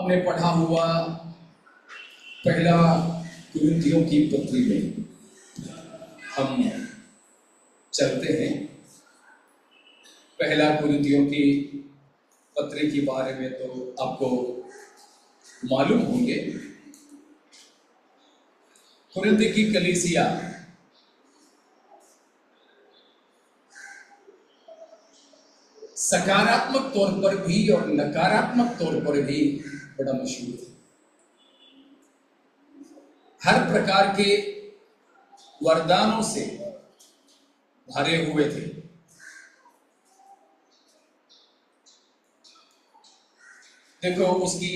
हमने पढ़ा हुआ पहला कुरिन्थियों की पत्री में हम चलते हैं। पहला कुरिन्थियों की पत्री के बारे में तो आपको मालूम होंगे। कुरिन्थ की कलीसिया सकारात्मक तौर पर भी और नकारात्मक तौर पर भी बड़ा मशहूर है। हर प्रकार के वरदानों से भरे हुए थे। देखो उसकी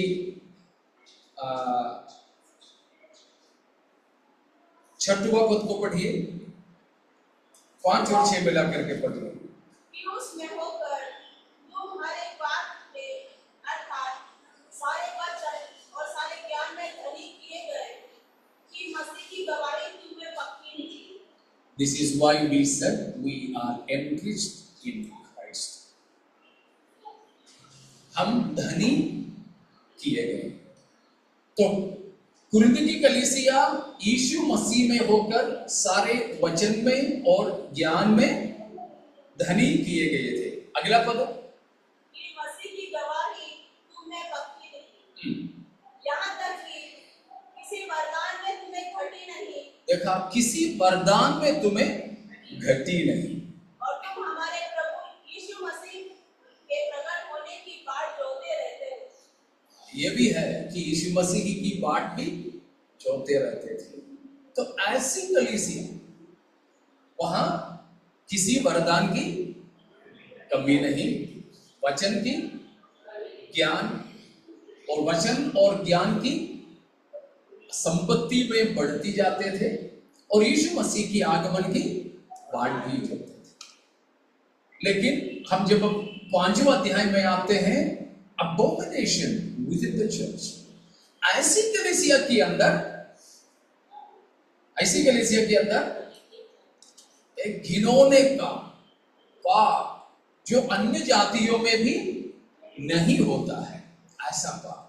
6वां पद को पढ़िए, 5 और 6 मिला करके पढ़िए। उसमें होकर जो हमारे बात में अर्थात सारे वचन और सारे ज्ञान में धनी किए गए कि मसीह की गवाही तुम्हें पक्की नहीं। This is why we said we are enriched in Christ. हम धनी किए गए। तो कुरिन्थ की कलीसिया यीशु मसीह में होकर सारे वचन में और ज्ञान में धनी किए गए थे। अगला पद, कि मसीह की गवाही तुम्हें पक्की नहीं, यहाँ तक कि किसी वरदान में तुम्हें घटी नहीं। देखा, किसी वरदान में तुम्हें घटी नहीं। और तुम हमारे प्रभु यीशु मसीह के प्रकट होने की बाट जोते रहते हो। ये भी है कि यीशु मसीह की बाट भी जोते रहते थे। तो ऐसी कलीसिया, वहां किसी वरदान की कमी नहीं, वचन की ज्ञान और वचन और ज्ञान की संपत्ति में बढ़ती जाते थे और यीशु मसीह की आगमन की बाट भी जोते थे। लेकिन हम जब 5वां अध्याय में आते हैं, अबोमिनेशन विदिन द चर्च, ऐसी कलीसिया के अंदर एक घिनौने का पाप जो अन्य जातियों में भी नहीं होता है, ऐसा पाप।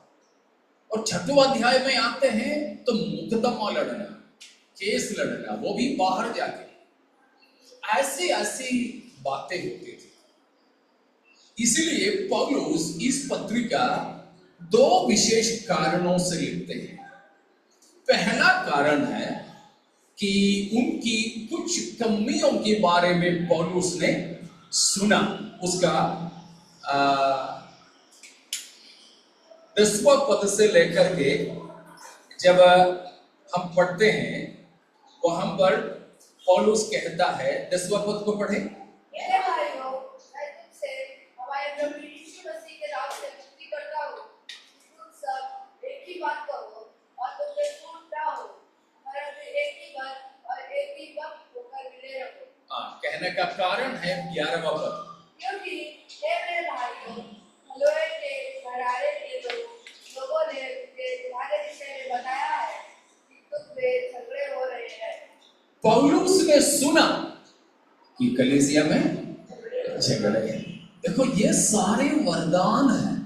और 6वां अध्याय में आते हैं तो मुकदमा लड़ना, केस लड़ना, वो भी बाहर जाके, ऐसी बातें होती थी। इसलिए पौलुस इस पत्रिका 2 विशेष कारणों से लिखते हैं। पहला कारण है कि उनकी कुछ कमियों के बारे में पौलुस ने सुना। उसका 10वां पद से लेकर के जब हम पढ़ते हैं, वहां पर पौलुस कहता है, 10वां पद को पढ़े। मेरे भाइयों, मैं तुमसे हमारे प्रभु यीशु मसीह के नाम से विनती करता हूँ, तुम सब एक ही बात कहो और तुम में फूट ना हो, परंतु एक ही बात और एक ही वक्त होकर मिले रहो। कहने का कारण है 11वां पद, क्योंकि हे मेरे भाइयों, लोहे के घराने के लोगों ने तुम्हारे विषय में बताया है कि तुम में झगड़े हो रहे हैं। पौलुस ने सुना कि कलीसिया में झगड़े हैं। देखो, ये सारे वरदान हैं,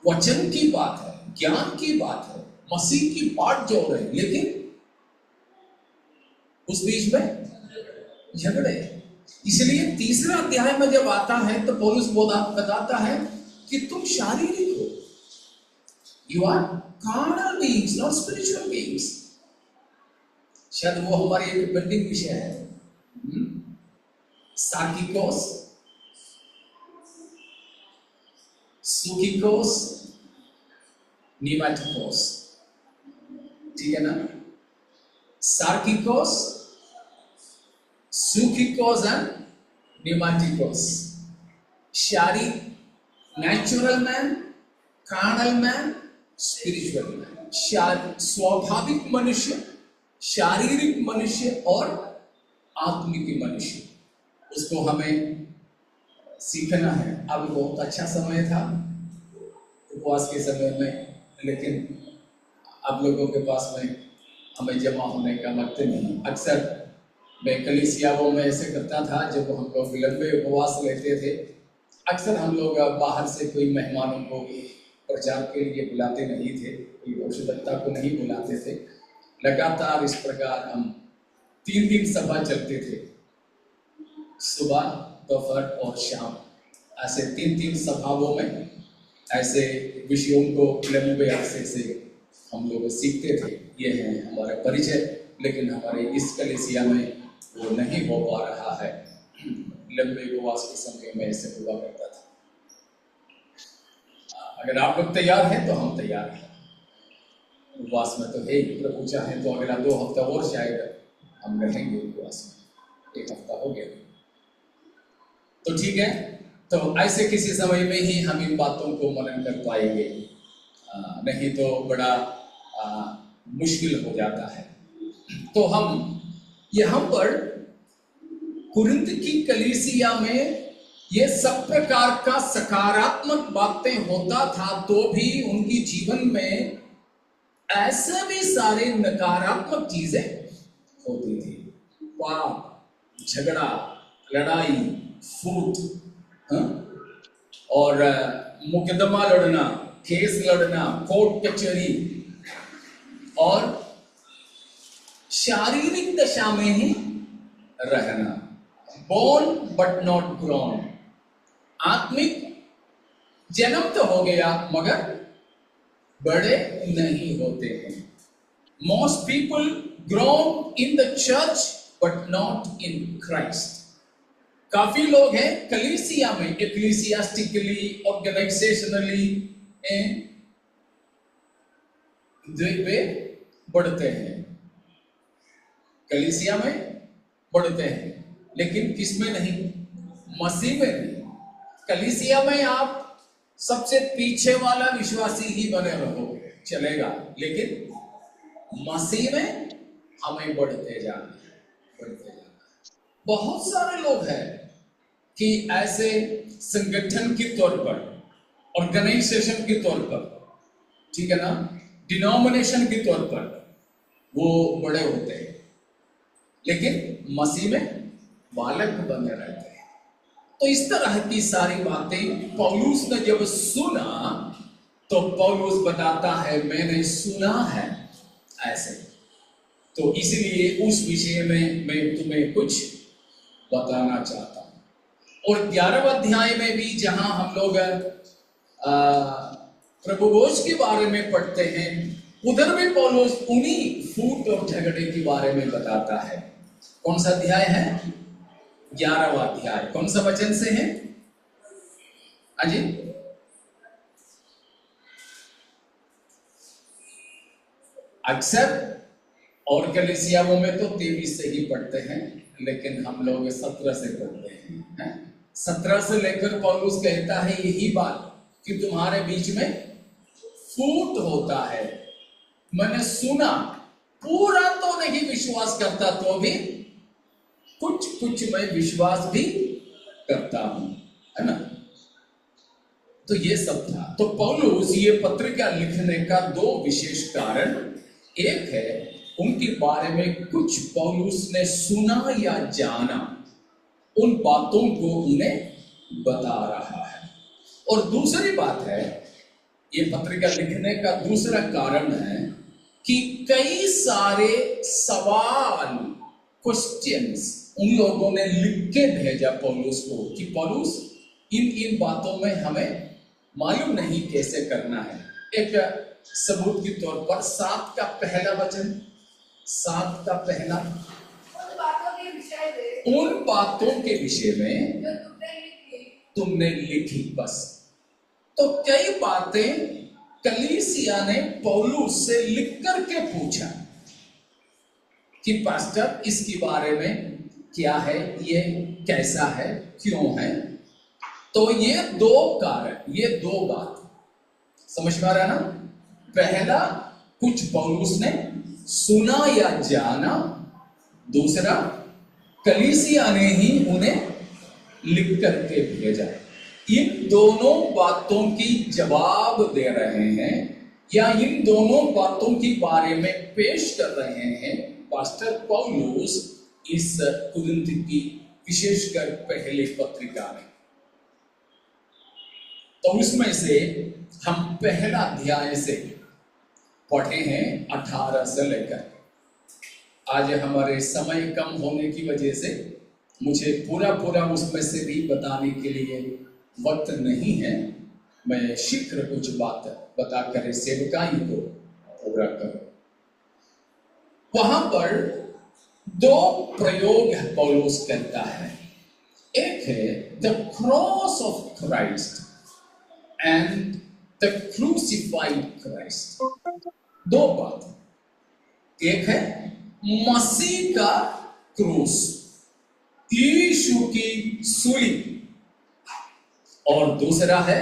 वचन की बात है, ज्ञान की बात है, मसीह की बाट जोड़ रहे हैं, लेकिन उस बीच में झगड़े। इसलिए 3रा अध्याय में जब आता है तो पौलुस बताता है कि तुम शारीरिक हो, you are carnal beings, not spiritual beings. शायद वो हमारी एक पेंडिंग विषय है, सार्किकोस, सुकिकोस, निमाटिकोस, ठीक है ना? सार्किकोस, सुकिकोस एंड निमाटिकोस। शारीरिक, natural man, carnal man, spiritual man. स्वाभाविक मनुष्य, शारीरिक मनुष्य और आत्मिक मनुष्य, उसको हमें सीखना है। अब बहुत अच्छा समय था उपवास के समय में, लेकिन आप लोगों के पास में हमें जमा होने का वक्त नहीं। अक्सर मैं कलीसियाओं में ऐसे करता था, जब हम लोग लंबे उपवास लेते थे, अक्सर हम लोग बाहर से कोई मेहमानों को प्रचार के लिए बुलाते नहीं थे, कोई भविष्यवक्ता को नहीं बुलाते थे। लगातार इस प्रकार हम 3 दिन सभा चलते थे, सुबह, दोपहर और शाम। ऐसे 3 सभाओं में ऐसे विषयों को लंबे अरसे से हम लोग सीखते थे। ये है हमारा परिचय, लेकिन हमारे इस कलीसिया में वो नहीं हो पा रहा है। लंबे उपवास के समय में ऐसे हुआ करता था। अगर आप लोग तैयार हैं तो हम तैयार हैं। उपवास में तो है ही, प्रभु चाहे तो अगला 2 हफ्ता और शायद हम रहेंगे उपवास में। 1 हफ्ता हो गया तो ठीक है। तो ऐसे किसी समय में ही हम इन बातों को मनन कर पाएंगे, नहीं तो बड़ा मुश्किल हो जाता है। तो हम यहाँ पर कुरिन्थ की कलीसिया में ये सब प्रकार का सकारात्मक बातें होता था, तो भी उनकी जीवन में ऐसे भी सारे नकारात्मक चीजें होती थी। पाप, झगड़ा, लड़ाई, फूट, और मुकदमा लड़ना, केस लड़ना, कोर्ट कचहरी, और शारीरिक दशा में ही रहना। Born but not grown. आत्मिक जन्म तो हो गया मगर बड़े नहीं होते हैं। Most people grown in the church but not in Christ. काफी लोग हैं कलीसिया में, एक्लीसियास्टिकली, ऑर्गेनाइजेशनली वे बढ़ते हैं, कलीसिया में बढ़ते हैं, लेकिन किसमें नहीं? मसीह में नहीं। कलीसिया में आप सबसे पीछे वाला विश्वासी ही बने रहो, चलेगा, लेकिन मसीह में हमें बढ़ते जाना। बहुत सारे लोग हैं कि ऐसे संगठन के तौर पर, ऑर्गेनाइजेशन के तौर पर, ठीक है ना, डिनोमिनेशन के तौर पर वो बड़े होते हैं, लेकिन मसीह में बालक बने रहते हैं। तो इस तरह की सारी बातें पौलुस ने जब सुना तो पौलुस बताता है मैंने सुना है ऐसे। तो इसलिए उस विषय में मैं तुम्हें कुछ बताना चाहता हूं। और 11वें अध्याय में भी जहां हम लोग प्रभु भोज के बारे में पढ़ते हैं, उधर में पौलुस उन्हीं फूट और झगड़े के बारे में बताता है। कौन सा अध्याय है? 11वां अध्याय। कौन सा वचन से है? अजी अक्सर और कलीसियाओं में तो 23 से ही पढ़ते हैं, लेकिन हम लोग 17 से पढ़ते हैं। 17 से लेकर पौलुस कहता है यही बात कि तुम्हारे बीच में फूट होता है। मैंने सुना, पूरा तो नहीं विश्वास करता, तो भी कुछ कुछ मैं विश्वास भी करता हूं, है ना। तो ये सब था। तो पौलुस ये पत्रिका लिखने का 2 विशेष कारण, एक है उनके बारे में कुछ पौलुस ने सुना या जाना, उन बातों को उन्हें बता रहा है। और दूसरी बात है, ये पत्रिका लिखने का दूसरा कारण है कि कई सारे सवाल, क्वेश्चंस उन लोगों ने लिख के भेजा पौलुस को कि पौलुस इन बातों में हमें मालूम नहीं कैसे करना है। एक सबूत के तौर पर 7 का पहला वचन, 7 का पहला, उन बातों के विषय में जो तुमने लिखी, बस। तो कई बातें कलीसिया ने पौलुस से लिख करके पूछा कि पास्टर इसके बारे में क्या है, ये कैसा है, क्यों है। तो ये 2 कारण, ये 2 बात समझ में आ रहा है ना। पहला, कुछ पौलुस ने सुना या जाना, दूसरा कलीसिया ने ही उन्हें लिख करके भेजा। इन दोनों बातों की जवाब दे रहे हैं या इन दोनों बातों के बारे में पेश कर रहे हैं पास्टर पौलुस इस कुरिन्थ की विशेषकर पहली पत्रिका में। तो उसमें से हम पहला अध्याय से पढ़े हैं 18 से लेकर। आज हमारे समय कम होने की वजह से मुझे पूरा उसमें से भी बताने के लिए वक्त नहीं है। मैं शीघ्र कुछ बात बताकर सेवकाई को पूरा करूं। वहां पर दो प्रयोग पौलुस करता है। एक है the cross of Christ and the crucified Christ. दो बात। एक है मसीह का क्रूस, यीशु की सूली, और दूसरा है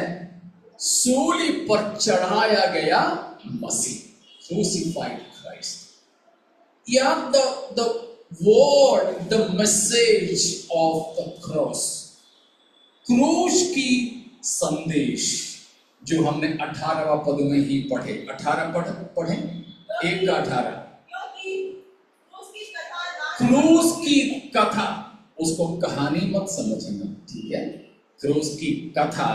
सूली पर चढ़ाया गया मसीह, क्रूसिफाइड क्राइस्ट। या the word, the message of the cross, क्रूस की संदेश, जो हमने 18वां पद में ही पढ़े। 18 पढ़े 1 का 18। क्रूस की कथा, उसको कहानी मत समझना, ठीक है? क्रूस की कथा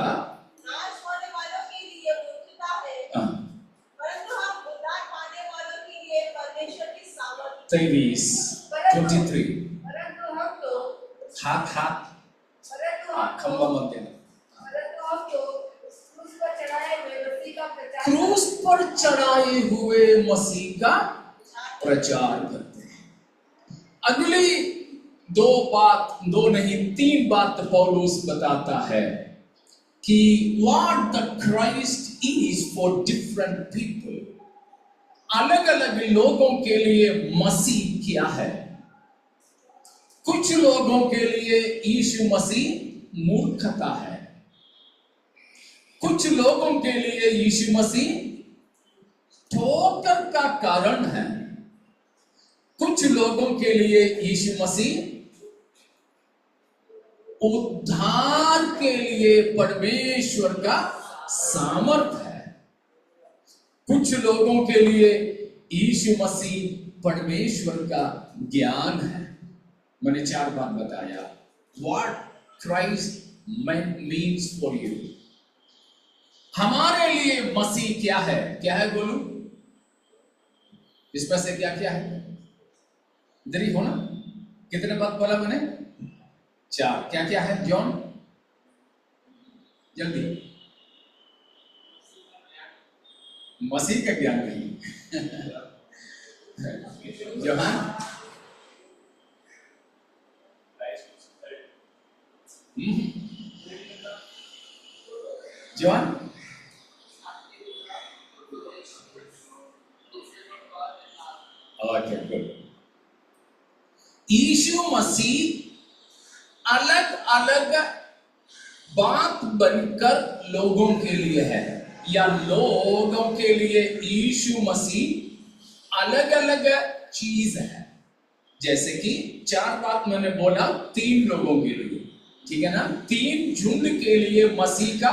नाश होने वालों के लिए मूर्खता है, परंतु हम उद्धार पाने वालों के लिए परमेश्वर की सामर्थ्य। 23 परंतु हम तो हाथ खंबा मत देना। परंतु हम तो क्रूस पर चढ़ाए हुए मसीह का प्रचार, क्रूस पर चढ़ाए हुए मसीह का प्रचार करते हैं। अगली दो नहीं 3 बात पौलुस बताता है कि what the Christ is for different people। अलग अलग लोगों के लिए मसीह क्या है। कुछ लोगों के लिए यीशु मसीह मूर्खता है, कुछ लोगों के लिए यीशु मसीह ठोकर का कारण है, कुछ लोगों के लिए यीशु मसीह उद्धार के लिए परमेश्वर का सामर्थ है, कुछ लोगों के लिए यीशु मसीह परमेश्वर का ज्ञान है। मैंने 4 बात बताया। What Christ means for you। हमारे लिए मसीह क्या है? क्या है बोलूं? इसमें से क्या क्या है? इधर ही हो ना? कितने बात बोला मैंने? 4। क्या क्या है जॉन? जल्दी। मसीह का ज्ञान नहीं। Johan? Johan? Okay, good. Yeshu Masih अलग अलग बात बनकर लोगों के लिए है, या लोगों के लिए यीशु मसीह अलग अलग चीज है। जैसे कि 4 बात मैंने बोला 3 लोगों के लिए, ठीक है ना? 3 झुंड के लिए मसीह का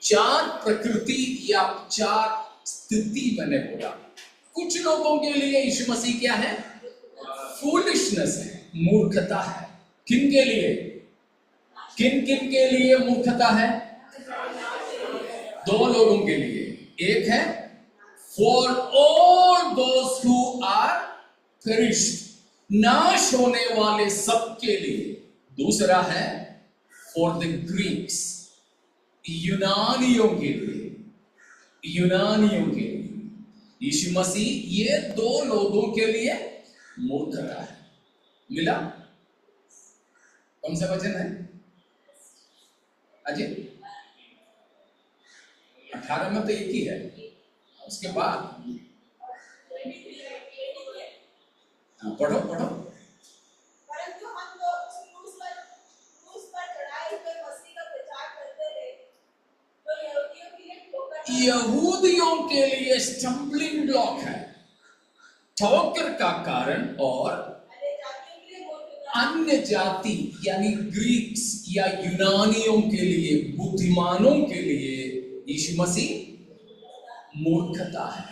4 प्रकृति या 4 स्थिति मैंने बोला। कुछ लोगों के लिए यीशु मसीह क्या है? फूलिशनेस है, मूर्खता है। किन के लिए? किन किन के लिए मूर्खता है? 2 लोगों के लिए। एक है for all those who are perished, नाश होने वाले सबके लिए। दूसरा है फॉर द ग्रीक्स, यूनानियों के लिए, यूनानियों के लिए। यीशु मसीह ये 2 लोगों के लिए मूर्खता है। मिला? कौन सा वचन है अजय? 18 में तो एक ही है, उसके बाद पढ़ो। परंतु हम तो क्रूस पर चढ़ाए हुए मसीह का प्रचार करते रहे, जो यहूदियों के लिए ठोकर, यहूदियों के लिए स्टम्बलिंग ब्लॉक है, ठोकर का कारण, और अन्य जाति यानी ग्रीक्स या यूनानियों के लिए, बुद्धिमानों के लिए यीशु मसीह मूर्खता है।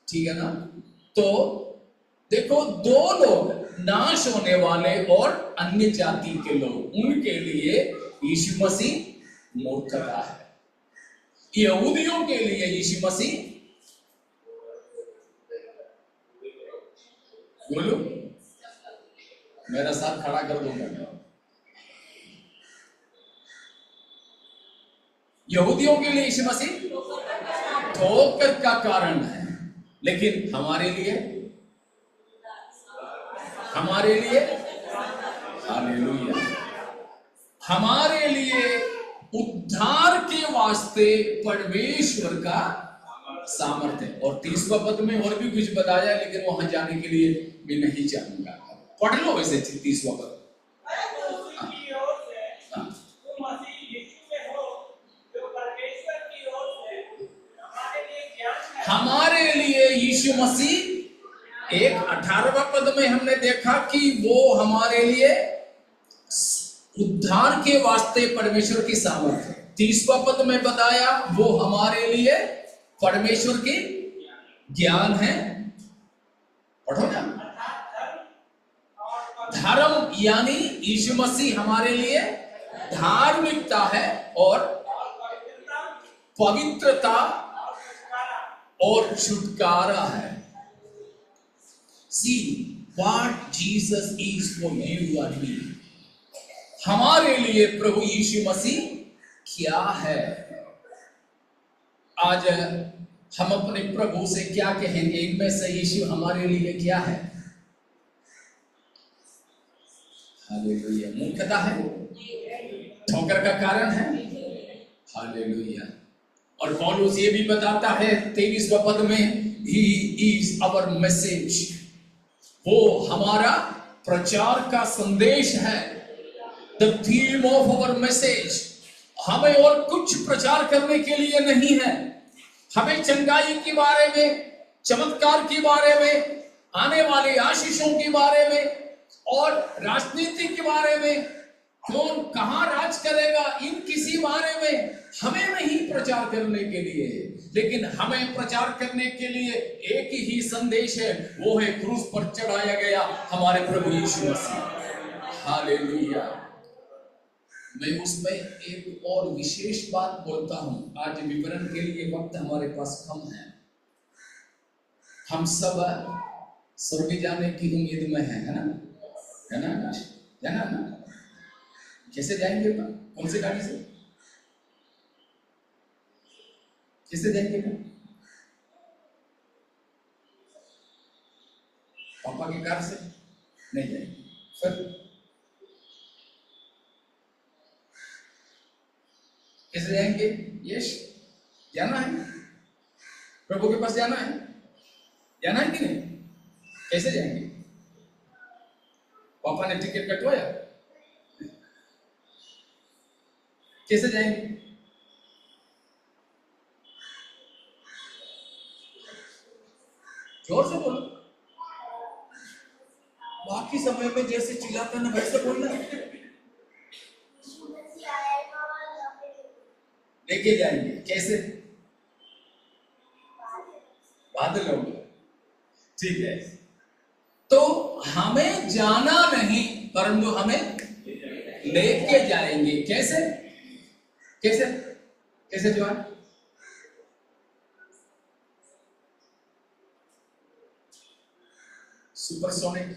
ठीक है ना? तो देखो, 2 लोग, नाश होने वाले और अन्य जाति के लोग, उनके लिए यीशु मसीह मूर्खता है। यहूदियों के लिए यीशु मसीह, बोलो, मेरा साथ खड़ा कर दूंगा। यहूदियों के लिए यीशु मसीह ठोकर का कारण है, लेकिन हमारे लिए हालेलुया, हमारे लिए उद्धार के वास्ते परमेश्वर का सामर्थ्य। और 30वां पद में और भी कुछ बताया, लेकिन वहां जाने के लिए मैं नहीं चाहूंगा। पढ़ लो वैसे 30वां पद। हमारे लिए यीशु मसीह, एक 18वां पद में हमने देखा कि वो हमारे लिए उद्धार के वास्ते परमेश्वर की सामर्थ्य। 30वां पद में बताया वो हमारे लिए परमेश्वर की ज्ञान है। पढ़ो ना, धर्म यानी यीशु मसीह हमारे लिए धार्मिकता है और पवित्रता और छुटकारा है। See what Jesus is for you and me. हमारे लिए प्रभु यीशु मसीह क्या है। आज हम अपने प्रभु से क्या कहेंगे? इनमें से यीशु हमारे लिए क्या है? हालेलुया, मूर्खता है, ठोकर का कारण है। हालेलुया। और पौलुस ये भी बताता है 23वां पद में, He is our message, वो हमारा प्रचार का संदेश है। The theme of our message, हमें और कुछ प्रचार करने के लिए नहीं है। हमें चंगाई के बारे में, चमत्कार के बारे में, आने वाली आशीषों के बारे में और राजनीति के बारे में, कौन कहां राज करेगा, इन किसी बारे में हमें नहीं प्रचार करने के लिए, लेकिन हमें प्रचार करने के लिए एक ही संदेश है, वो है क्रूस पर चढ़ाया गया हमारे प्रभु यीशु मसीह। हालेलुया। मैं उसमें एक और विशेष बात बोलता हूं। आज विवरण के लिए वक्त हमारे पास कम है। हम सब स्वर्ग जाने की उम्मीद में है ना? जाना ना? कैसे जाएंगे? कौन सी गाड़ी से? कैसे जाएंगे? पापा की कार से नहीं जाएंगे। फिर कैसे जाएंगे? यश जाना है, प्रभु के पास जाना है कि नहीं? कैसे जाएंगे? पापा ने टिकट कटवाया, कैसे जाएंगे? जोर से बोलो। बाकी समय में जैसे चिल्लाता ना वैसे बोलना। लेके जाएंगे कैसे? बादल होंगे, ठीक है। तो हमें जाना नहीं, परंतु हमें लेके जाएंगे। कैसे? कैसे जवान? सुपरसोनिक,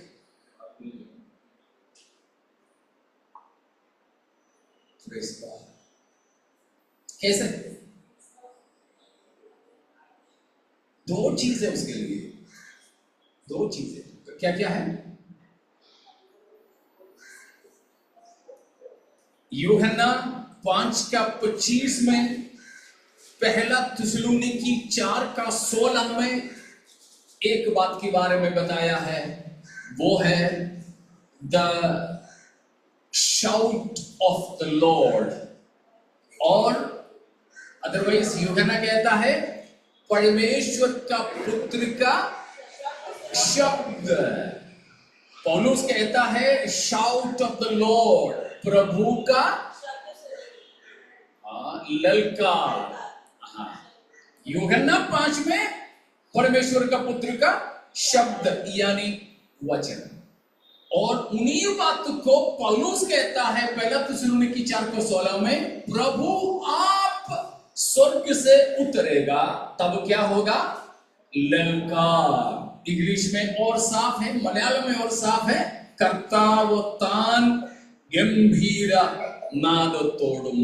कैसे? दो चीज है उसके लिए, दो चीजें। क्या क्या है? यूहन्ना 5:25 में, पहला थिस्सलुनीकी 4:16 में एक बात के बारे में बताया है, वो है the shout of the Lord. और अदरवाइज यूहन्ना कहता है परमेश्वर का पुत्र का शब्द। पौलुस कहता है शाउट ऑफ द लॉर्ड, प्रभु का ललकार। यूहन्ना 5 में परमेश्वर का पुत्र का शब्द यानी वचन। और उन्हीं बात को पौलुस कहता है पहला थिस्सलुनीकी 4:16 में, प्रभु आप स्वर्ग से उतरेगा तब क्या होगा? ललकार। इंग्लिश में और साफ है, मलयालम में और साफ है, कर्तावतान गंभीरा नाद तोड़ुम।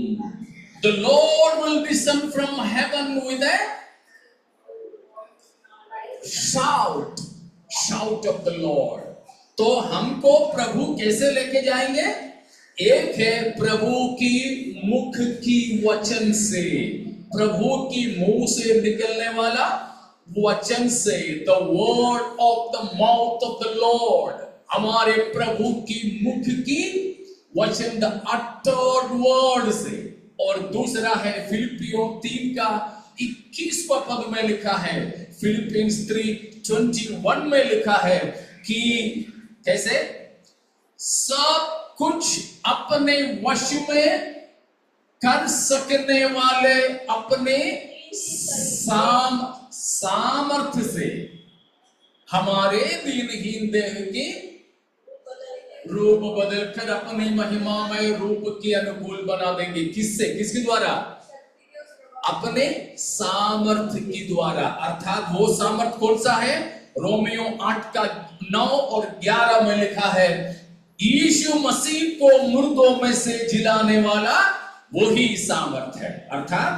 The Lord will descend from heaven with a shout of the Lord। तो हमको प्रभु कैसे लेके जाएंगे? एक है प्रभु की मुख की वचन से, प्रभु की मुंह से निकलने वाला वचन से, the word of the mouth of the Lord, हमारे प्रभु की मुख की वचन, द अटर्ड वर्ड से। और दूसरा है फिलिपियों 3:21 पद में लिखा है, फिलिपियंस 3:21 में लिखा है कि कैसे? सब कुछ अपने वश में कर सकने वाले अपने सामर्थ्य से हमारे दिनहीन देह की रूप बदलकर अपनी महिमामय रूप के अनुकूल बना देंगे। किससे? किसके द्वारा? अपने सामर्थ्य के द्वारा। अर्थात वो सामर्थ्य कौन सा है? रोमियो 8:9 और 11 में लिखा है, यीशु मसीह को मुर्दों में से जिलाने वाला वही सामर्थ्य है, अर्थात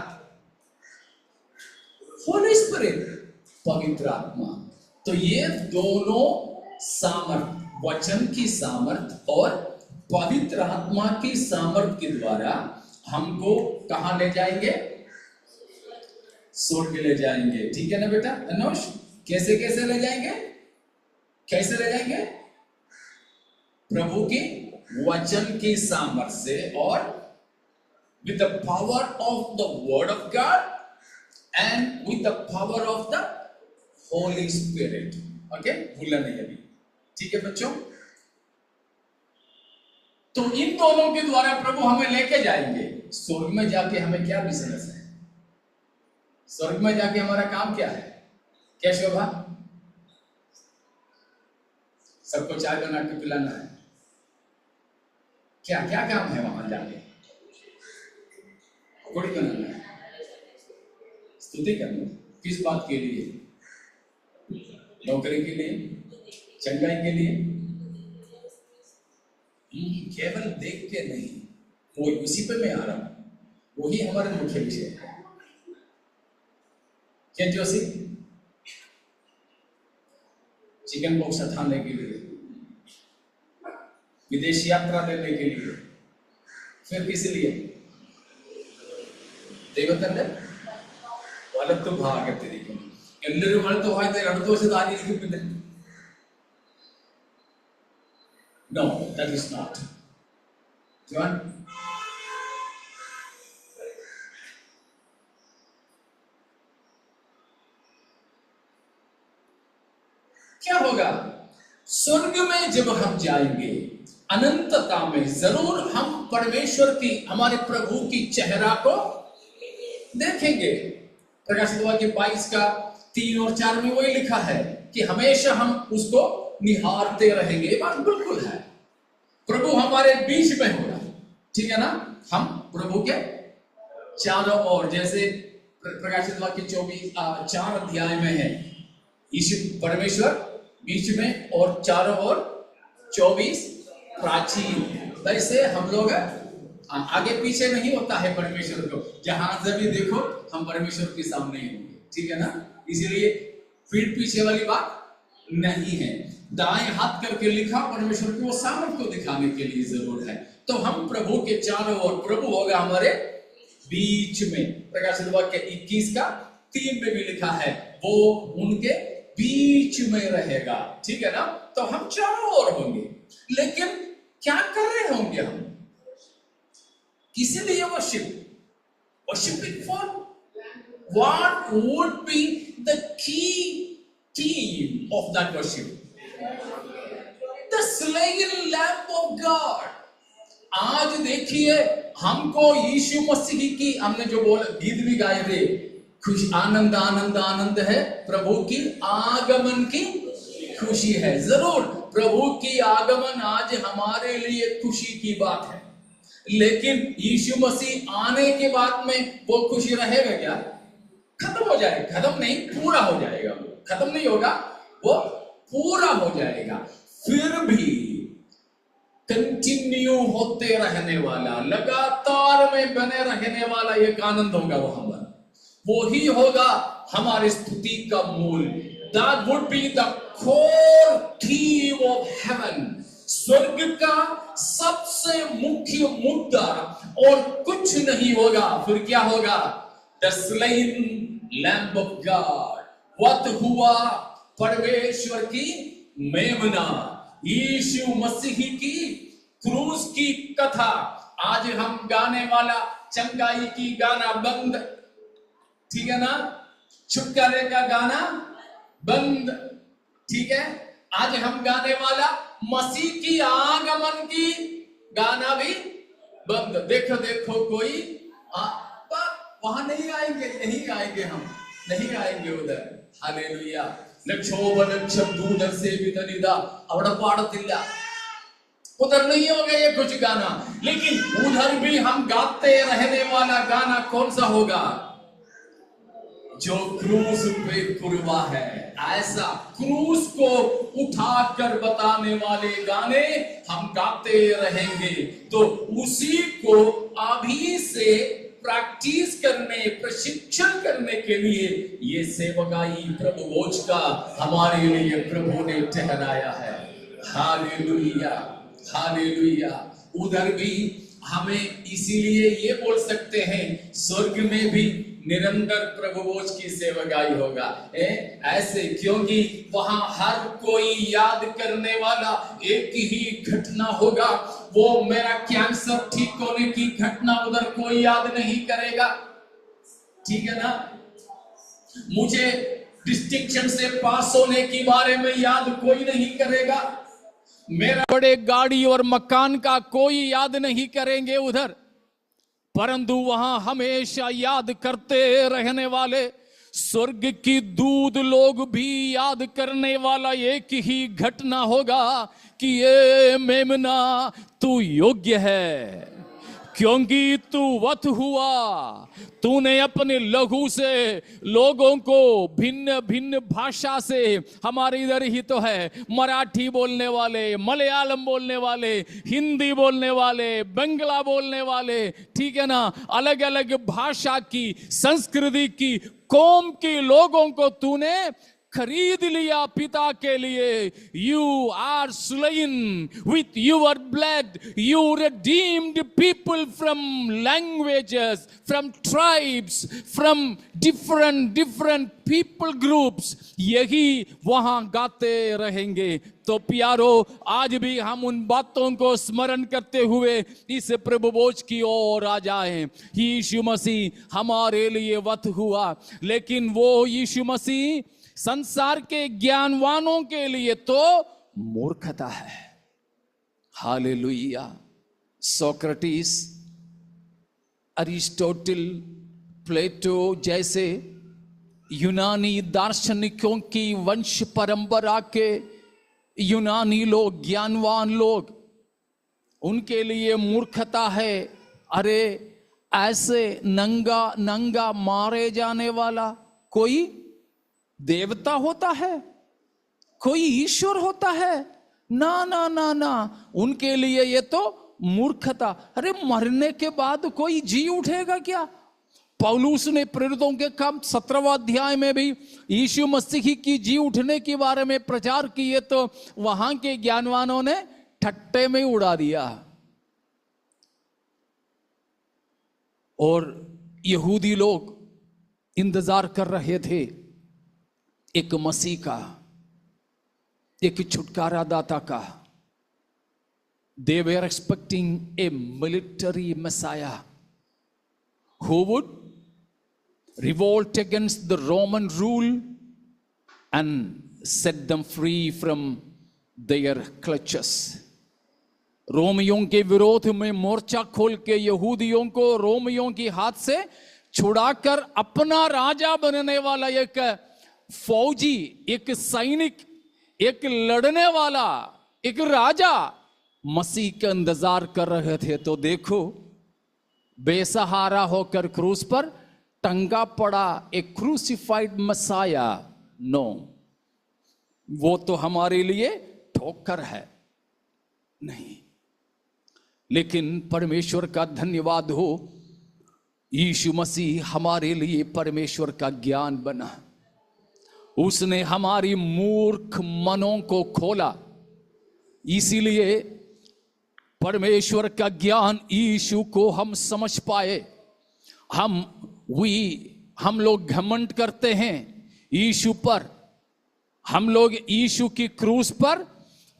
होली स्पिरिट, पवित्र आत्मा। तो ये दोनों सामर्थ्य, वचन की सामर्थ्य और पवित्र आत्मा की सामर्थ्य के द्वारा हमको कहां ले जाएंगे? स्वर्ग ले जाएंगे। ठीक है ना बेटा? अनुष, कैसे कैसे ले जाएंगे? कैसे ले जाएंगे? प्रभु की वचन की सामर्थ्य से और with the power of the word of God and with the power of the Holy Spirit। Okay, भूलना नहीं अभी। ठीक है बच्चों? तो इन दोनों के द्वारा प्रभु हमें लेके जाएंगे। स्वर्ग में जाके हमें क्या बिजनेस है? स्वर्ग में जाके हमारा काम क्या है? क्या शोभा? सबको चाय बना के पिलाना है। क्या क्या काम है वहां जाके? पकौड़ी बनाना है, स्तुति करना। किस बात के लिए? नौकरी के लिए, चंगाई के लिए? केवल देख के नहीं, वो इसी पे मैं आ रहा हूं, वही हमारे मुख्य विषय है। क्या जोशी? चिकन बॉक्स हटाने के लिए, विदेश यात्रा देने के लिए, फिर किस लिए? ದೇವತಂದೆ ವಲತ್ತು ಭಾಗತ್ತಿರಿಕೆ ಎಲ್ಲರೂ ಹೊರತು ಹೋಯ್ತಾರೆ ಎರಡು ವರ್ಷದ ಆಗಿರಿಕೆ No, that is not. John? क्या होगा? स्वर्ग में जब हम जाएंगे, अनंतता में जरूर हम परमेश्वर की, हमारे प्रभु की चेहरा को देखेंगे। प्रकाशित वाक्य 22:3 और 4 में वही लिखा है कि हमेशा हम उसको निहारते रहेंगे। बात बिल्कुल है, प्रभु हमारे बीच में होगा। ठीक है ना? हम प्रभु के चारों ओर, जैसे प्रकाशित वाक्य 4 अध्याय में है, यीशु परमेश्वर बीच में और चारों ओर 24 प्राचीन। वैसे हम लोग आगे पीछे नहीं होता है परमेश्वर को, जहां से भी देखो हम परमेश्वर के सामने ही होंगे। ठीक है ना? इसीलिए पीठ पीछे वाली बात नहीं है। दाएं हाथ करके लिखा परमेश्वर की वो सामर्थ्य को दिखाने के लिए जरूर है। तो हम प्रभु के चारों ओर, प्रभु होगा हमारे बीच में। प्रकाशित वाक्य 21:3 में भी लिखा है, वो उनके बीच में रहेगा। ठीक है ना? तो हम चारों ओर होंगे, लेकिन क्या कर रहे होंगे हम? किसी लिए worship? Worshipping for what would be the key theme of that worship? The slain lamb of God. आज देखिए, हमको यीशु मसीह की, हमने जो बोला, गीत भी गाए थे, खुश आनंद आनंद आनंद है, प्रभु की आगमन की खुशी है। जरूर प्रभु की आगमन आज हमारे लिए खुशी की बात है, लेकिन यीशु मसीह आने के बाद में वो खुशी रहेगा क्या? खत्म हो जाएगा। खत्म नहीं, पूरा हो जाएगा। वो खत्म नहीं होगा, वो पूरा हो जाएगा। फिर भी कंटिन्यू होते रहने वाला, लगातार में बने रहने वाला एक आनंद होगा वहां पर। वो ही होगा हमारी स्तुति का मूल। That would be the core theme of heaven. स्वर्ग का सबसे मुख्य मुद्दा और कुछ नहीं होगा। फिर क्या होगा? The slain Lamb of God. वध हुआ परमेश्वर की मेमना, यीशु मसीह की क्रूस की कथा। आज हम गाने वाला चंगाई की गाना बंद, ठीक है ना? छुटकारे का गाना बंद, ठीक है? आज हम गाने वाला मसीह की आगमन की गाना भी बंद। देखो देखो कोई वहां नहीं आएंगे, यहीं आएंगे, हम नहीं आएंगे उधर। हालेलुया। लक्षोपलक्षूदर से वितरिदा അവിടെ പാടത്തില്ല, उधर नहीं होगा ये कुछ गाना। लेकिन उधर भी हम गाते रहने वाला गाना कौन सा होगा? जो क्रूस पे कुर्बा है, ऐसा क्रूस को उठाकर बताने वाले गाने हम गाते रहेंगे। तो उसी को अभी से प्रैक्टिस करने, प्रशिक्षण करने के लिए ये सेवकाई प्रभु भोज का हमारे लिए प्रभु ने ठहराया है। Hallelujah, hallelujah. उधर भी हमें इसीलिए ये बोल सकते हैं, स्वर्ग में भी निरंतर प्रभु भोज की सेवकाई होगा। ऐसे क्योंकि वहां हर कोई याद करने वाला एक ही घटना होगा। वो मेरा कैंसर ठीक होने की घटना उधर कोई याद नहीं करेगा, ठीक है ना? मुझे डिस्टिंक्शन से पास होने के बारे में याद कोई नहीं करेगा। मेरा बड़े गाड़ी और मकान का कोई याद नहीं करेंगे उधर, परंतु वहां हमेशा याद करते रहने वाले स्वर्ग की दूत लोग भी याद करने वाला एक ही घटना होगा कि ये मेमना तू योग्य है, क्योंकि तू वध हुआ। तूने अपने लहू से लोगों को भिन्न भिन्न भाषा से, हमारे इधर ही तो है मराठी बोलने वाले, मलयालम बोलने वाले, हिंदी बोलने वाले, बंगला बोलने वाले, ठीक है ना? अलग अलग भाषा की, संस्कृति की, कौम के लोगों को तूने खरीद लिया पिता के लिए। You are slain with your blood. You redeemed people from languages, from tribes, from different people groups. यही वहां गाते रहेंगे। तो प्यारो, आज भी हम उन बातों को स्मरण करते हुए इस प्रभु भोज की ओर आ जाएं। यीशु मसीह हमारे लिए वध हुआ, लेकिन वो यीशु मसीह संसार के ज्ञानवानों के लिए तो मूर्खता है। हालेलुया। सोक्रेटिस, अरिस्टोटल, प्लेटो जैसे यूनानी दार्शनिकों की वंश परंपरा के यूनानी लोग, ज्ञानवान लोग, उनके लिए मूर्खता है। अरे ऐसे नंगा नंगा मारे जाने वाला कोई देवता होता है, कोई ईश्वर होता है? ना ना ना ना, उनके लिए ये तो मूर्खता। अरे मरने के बाद कोई जी उठेगा क्या? पौलुस ने प्रेरितों के काम 17वां अध्याय में भी यीशु मसीह की जी उठने के बारे में प्रचार किए, तो वहां के ज्ञानवानों ने ठट्टे में उड़ा दिया। और यहूदी लोग इंतजार कर रहे थे एक मसीह का, एक छुटकारा दाता का। They were expecting a military Messiah who would revolt against the Roman rule and set them free from their clutches. रोमियों के विरोध में मोर्चा खोल के यहूदियों को रोमियों की हाथ से छुड़ाकर अपना राजा बनने वाला एक फौजी, एक सैनिक, एक लड़ने वाला एक राजा मसीह का इंतजार कर रहे थे, तो देखो बेसहारा होकर क्रूस पर टंगा पड़ा एक क्रूसिफाइड मसाया। नो, वो तो हमारे लिए ठोकर है नहीं, लेकिन परमेश्वर का धन्यवाद हो, यीशु मसीह हमारे लिए परमेश्वर का ज्ञान बना। उसने हमारी मूर्ख मनों को खोला, इसीलिए परमेश्वर का ज्ञान यीशु को हम समझ पाए। हम लोग घमंड करते हैं यीशु पर, हम लोग यीशु की क्रूस पर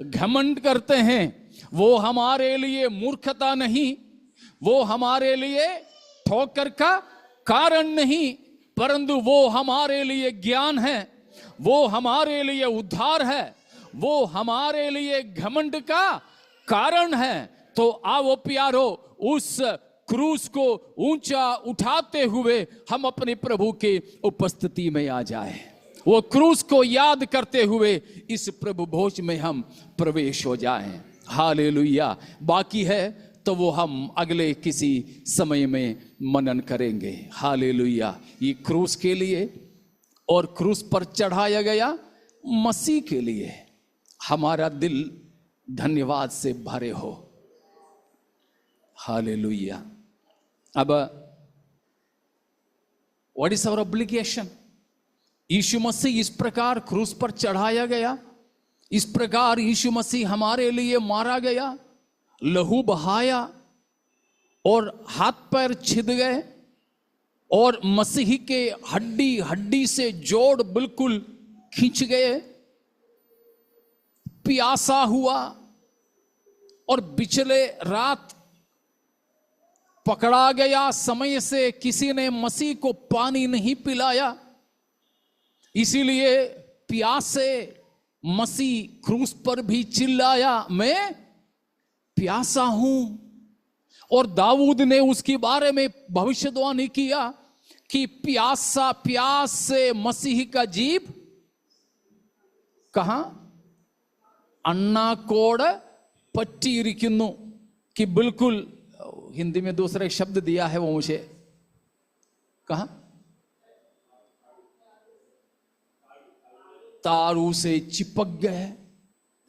घमंड करते हैं। वो हमारे लिए मूर्खता नहीं, वो हमारे लिए ठोकर का कारण नहीं, परंतु वो हमारे लिए ज्ञान है, वो हमारे लिए उद्धार है, वो हमारे लिए घमंड का कारण है। तो आओ प्यारो, उस क्रूस को ऊंचा उठाते हुए हम अपने प्रभु के उपस्थिति में आ जाए, वो क्रूस को याद करते हुए इस प्रभु भोज में हम प्रवेश हो जाएं। हालेलुया। बाकी है तो वो हम अगले किसी समय में मनन करेंगे। हालेलुया। ये क्रूस के लिए और क्रूस पर चढ़ाया गया मसीह के लिए हमारा दिल धन्यवाद से भरे हो। हालेलुया। अब व्हाट इज आवर ऑब्लिगेशन? यीशु मसीह इस प्रकार क्रूस पर चढ़ाया गया, इस प्रकार यीशु मसीह हमारे लिए मारा गया, लहू बहाया और हाथ पैर छिद गए और मसीह के हड्डी हड्डी से जोड़ बिल्कुल खींच गए, प्यासा हुआ और पिछले रात पकड़ा गया, समय से किसी ने मसीह को पानी नहीं पिलाया, इसीलिए प्यासे मसीह क्रूस पर भी चिल्लाया, मैं प्यासा हूं। और दाऊद ने उसके बारे में भविष्यवाणी किया कि प्यास से मसीह का जीव कहां अन्नाकोड़ पट्टिയിരിക്കുന്നു, कि बिल्कुल, हिंदी में दूसरा एक शब्द दिया है, वो मुझे कहा तारू से चिपक गए,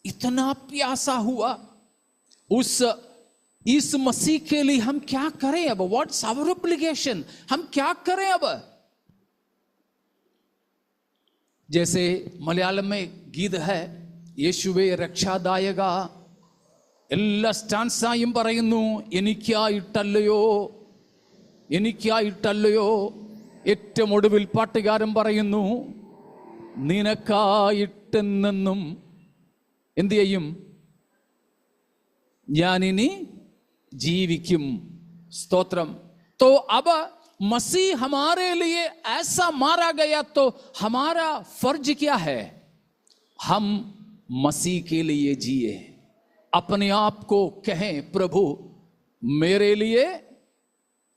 इतना प्यासा हुआ। इस मसीह के लिए हम क्या करें अब? What's our obligation? हम क्या करें अब? जैसे मलयालम में गीत है, യേശുവേ രക്ഷാദായക എല്ലാ സ്റ്റാൻസായും പറയുന്നു, എനിക്കായിട്ടല്ലയോ. ഏറ്റവും ഒടുവിൽ പാട്ടുകാരൻ പറയുന്നു, നിനക്കായിട്ടെന്നും എന്ത് ചെയ്യും, ഞാനിനി ജീവിക്കും. स्तोत्रम। तो अब मसीह हमारे लिए ऐसा मारा गया, तो हमारा फर्ज क्या है? हम मसीह के लिए जिए, अपने आप को कहें, प्रभु मेरे लिए,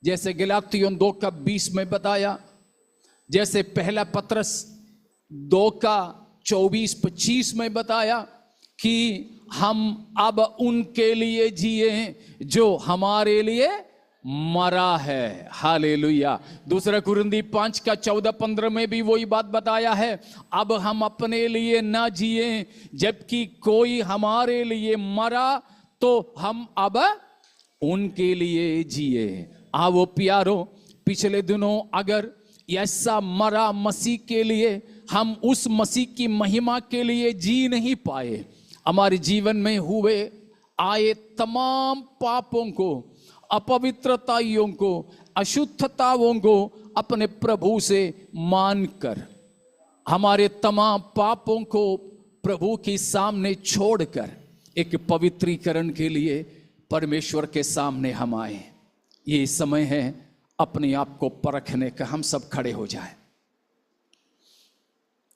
जैसे गलातियों 2:20 में बताया, जैसे पहला पत्रस 2:24-25 में बताया कि हम अब उनके लिए जिए जो हमारे लिए मरा है। हालेलुया। दूसरा कुरिन्थी 5:14-15 में भी वही बात बताया है, अब हम अपने लिए ना जिए, जबकि कोई हमारे लिए मरा, तो हम अब उनके लिए जिए। आओ प्यारो, पिछले दिनों अगर ऐसा मरा मसीह के लिए, हम उस मसीह की महिमा के लिए जी नहीं पाए, हमारे जीवन में हुए आए तमाम पापों को, अपवित्रताओं को, अशुद्धताओं को अपने प्रभु से मानकर, हमारे तमाम पापों को प्रभु के सामने छोड़कर एक पवित्रीकरण के लिए परमेश्वर के सामने हम आए। ये समय है अपने आप को परखने का। हम सब खड़े हो जाएं।